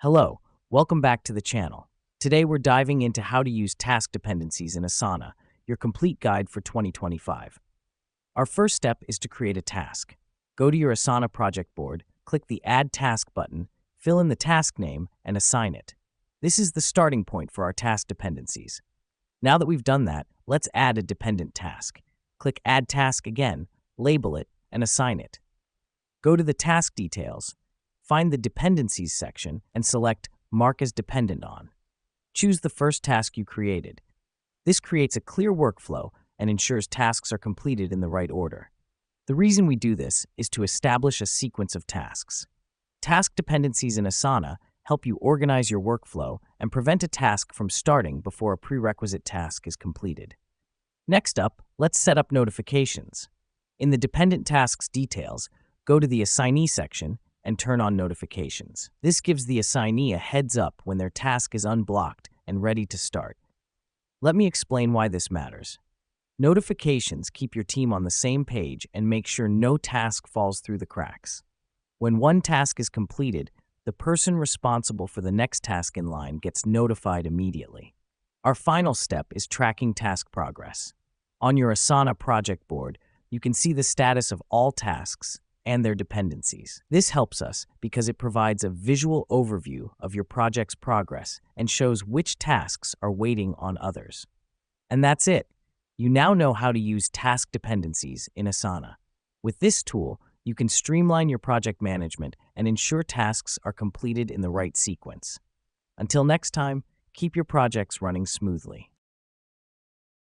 Hello, welcome back to the channel. Today we're diving into how to use task dependencies in Asana, your complete guide for 2025. Our first step is to create a task. Go to your Asana project board, click the Add Task button, fill in the task name, and assign it. This is the starting point for our task dependencies. Now that we've done that, let's add a dependent task. Click Add Task again, label it, and assign it. Go to the task details, find the Dependencies section, and select Mark as Dependent on. Choose the first task you created. This creates a clear workflow and ensures tasks are completed in the right order. The reason we do this is to establish a sequence of tasks. Task dependencies in Asana help you organize your workflow and prevent a task from starting before a prerequisite task is completed. Next up, let's set up notifications. In the Dependent Tasks details, go to the Assignee section and turn on notifications. This gives the assignee a heads up when their task is unblocked and ready to start. Let me explain why this matters. Notifications keep your team on the same page and make sure no task falls through the cracks. When one task is completed, the person responsible for the next task in line gets notified immediately. Our final step is tracking task progress. On your Asana project board, you can see the status of all tasks and their dependencies. This helps us because it provides a visual overview of your project's progress and shows which tasks are waiting on others. And that's it. You now know how to use task dependencies in Asana. With this tool, you can streamline your project management and ensure tasks are completed in the right sequence. Until next time, keep your projects running smoothly.